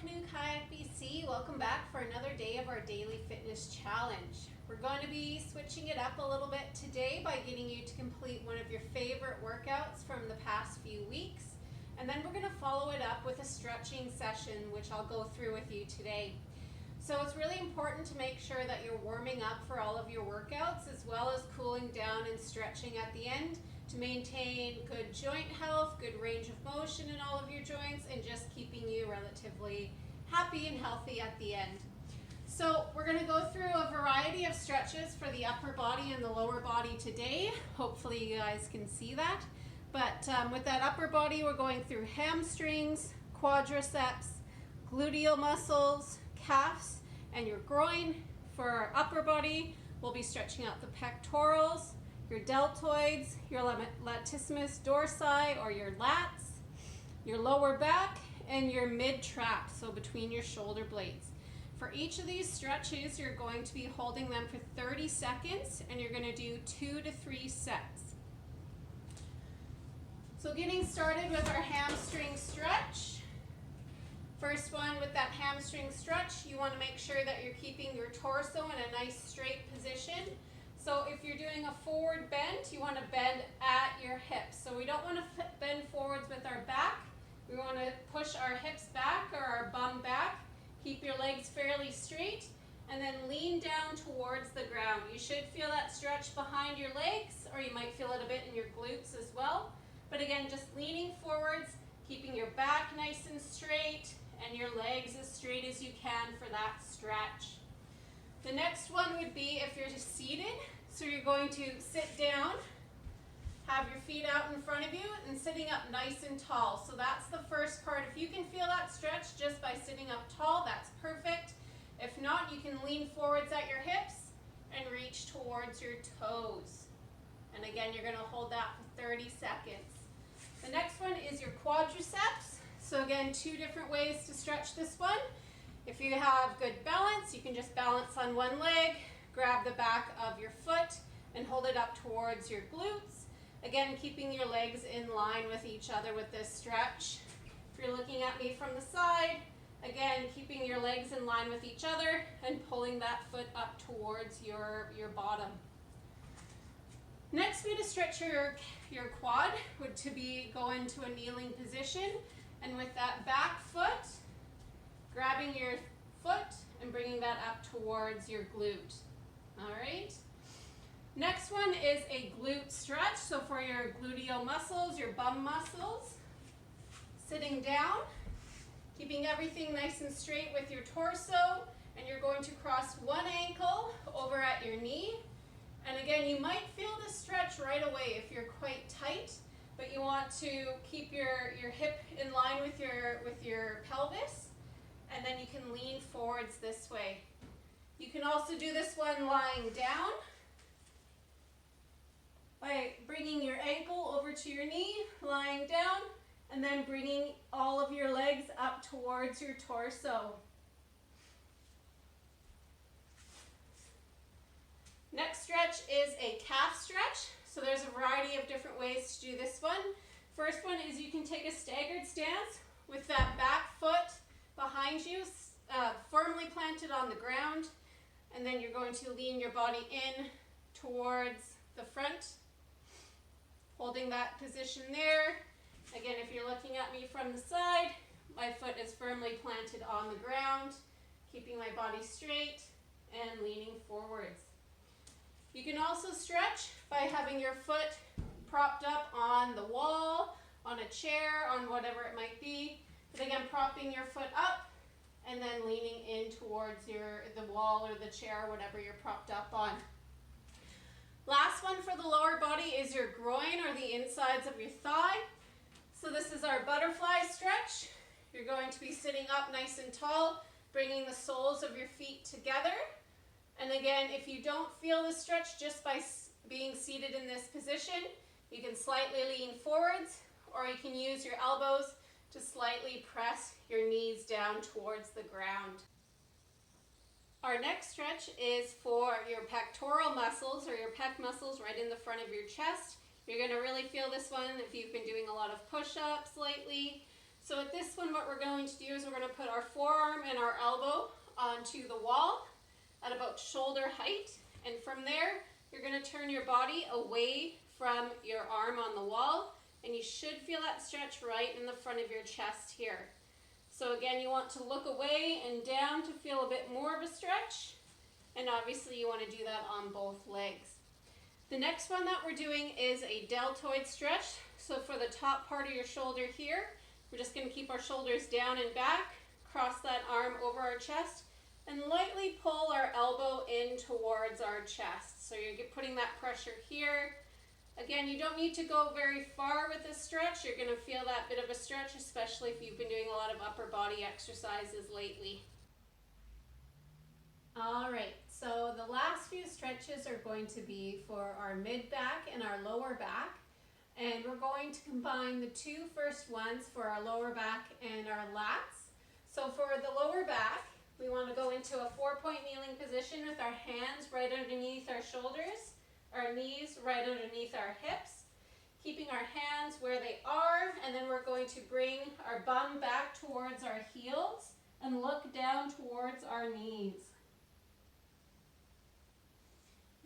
Canoe Kayak BC. Welcome back for another day of our daily fitness challenge. We're going to be switching it up a little bit today by getting you to complete one of your favorite workouts from the past few weeks. And then we're going to follow it up with a stretching session, which I'll go through with you today. So it's really important to make sure that you're warming up for all of your workouts as well as cooling down and stretching at the end to maintain good joint health, good range of motion in all of your joints, and just keeping you relatively happy and healthy at the end. So we're going to go through a variety of stretches for the upper body and the lower body today. Hopefully you guys can see that. But with that upper body, we're going through hamstrings, quadriceps, gluteal muscles, calves, and your groin. For our upper body, we'll be stretching out the pectorals, your deltoids, your latissimus dorsi or your lats, your lower back, and your mid-trap, so between your shoulder blades. For each of these stretches, you're going to be holding them for 30 seconds and you're going to do 2 to 3 sets. So getting started with our hamstring stretch. First one with that hamstring stretch, you want to make sure that you're keeping your torso in a nice straight position. So if you're doing a forward bend, you want to bend at your hips. So we don't want to bend forwards with our back. We want to push our hips back or our bum back. Keep your legs fairly straight and then lean down towards the ground. You should feel that stretch behind your legs, or you might feel it a bit in your glutes as well. But again, just leaning forwards, keeping your back nice and straight and your legs as straight as you can for that stretch. The next one would be if you're just seated. So you're going to sit down, have your feet out in front of you, and sitting up nice and tall. So that's the first part. If you can feel that stretch just by sitting up tall, that's perfect. If not, you can lean forwards at your hips and reach towards your toes. And again, you're going to hold that for 30 seconds. The next one is your quadriceps. So again, 2 different ways to stretch this one. If you have good balance, you can just balance on one leg, grab the back of your foot and hold it up towards your glutes. Again, keeping your legs in line with each other with this stretch. If you're looking at me from the side, again, keeping your legs in line with each other and pulling that foot up towards your bottom. Next way to stretch your quad would to be go into a kneeling position, and with that back foot, grabbing your foot and bringing that up towards your glute. All right. Next one is a glute stretch. So for your gluteal muscles, your bum muscles, sitting down, keeping everything nice and straight with your torso, and you're going to cross one ankle over at your knee. And again, you might feel this stretch right away if you're quite tight, but you want to keep your hip in line with your pelvis. And then you can lean forwards this way. You can also do this one lying down by bringing your ankle over to your knee, lying down, and then bringing all of your legs up towards your torso. Next stretch is a calf stretch. So there's a variety of different ways to do this one. First one is you can take a staggered stance with that back foot behind you, firmly planted on the ground, and then you're going to lean your body in towards the front, holding that position there. Again, if you're looking at me from the side, my foot is firmly planted on the ground, keeping my body straight and leaning forwards. You can also stretch by having your foot propped up on the wall, on a chair, on whatever it might be. But again, propping your foot up and then leaning in towards the wall or the chair, whatever you're propped up on. Last one for the lower body is your groin or the insides of your thigh. So this is our butterfly stretch. You're going to be sitting up nice and tall, bringing the soles of your feet together. And again, if you don't feel the stretch just by being seated in this position, you can slightly lean forwards, or you can use your elbows to slightly press your knees down towards the ground. Our next stretch is for your pectoral muscles or your pec muscles right in the front of your chest. You're going to really feel this one if you've been doing a lot of push-ups lately. So with this one, what what we're going to do is we're going to put our forearm and our elbow onto the wall at about shoulder height. And from there, you're going to turn your body away from your arm on the wall. And you should feel that stretch right in the front of your chest here. So again, you want to look away and down to feel a bit more of a stretch. And obviously you want to do that on both legs. The next one that we're doing is a deltoid stretch. So for the top part of your shoulder here, we're just going to keep our shoulders down and back, cross that arm over our chest, and lightly pull our elbow in towards our chest. So you're putting that pressure here. Again, you don't need to go very far with this stretch. You're going to feel that bit of a stretch, especially if you've been doing a lot of upper body exercises lately. All right, so the last few stretches are going to be for our mid back and our lower back. And we're going to combine the two first ones for our lower back and our lats. So for the lower back, we want to go into a 4-point kneeling position with our hands right underneath our shoulders, our knees right underneath our hips, keeping our hands where they are, and then we're going to bring our bum back towards our heels and look down towards our knees.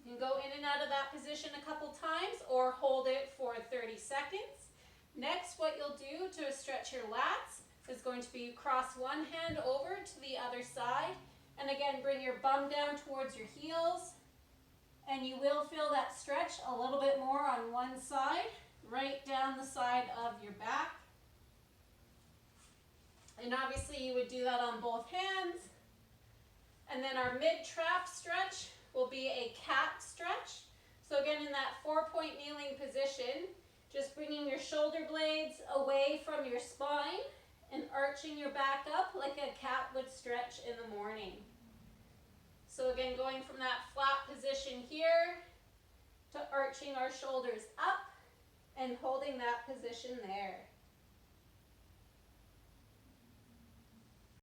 You can go in and out of that position a couple times or hold it for 30 seconds. Next, what you'll do to stretch your lats is going to be cross one hand over to the other side, and again bring your bum down towards your heels, and you will feel that stretch a little bit more on one side, right down the side of your back. And obviously you would do that on both hands. And then our mid-trap stretch will be a cat stretch. So again, in that 4-point kneeling position, just bringing your shoulder blades away from your spine and arching your back up like a cat would stretch in the morning. So again, going from that flat position here to arching our shoulders up and holding that position there.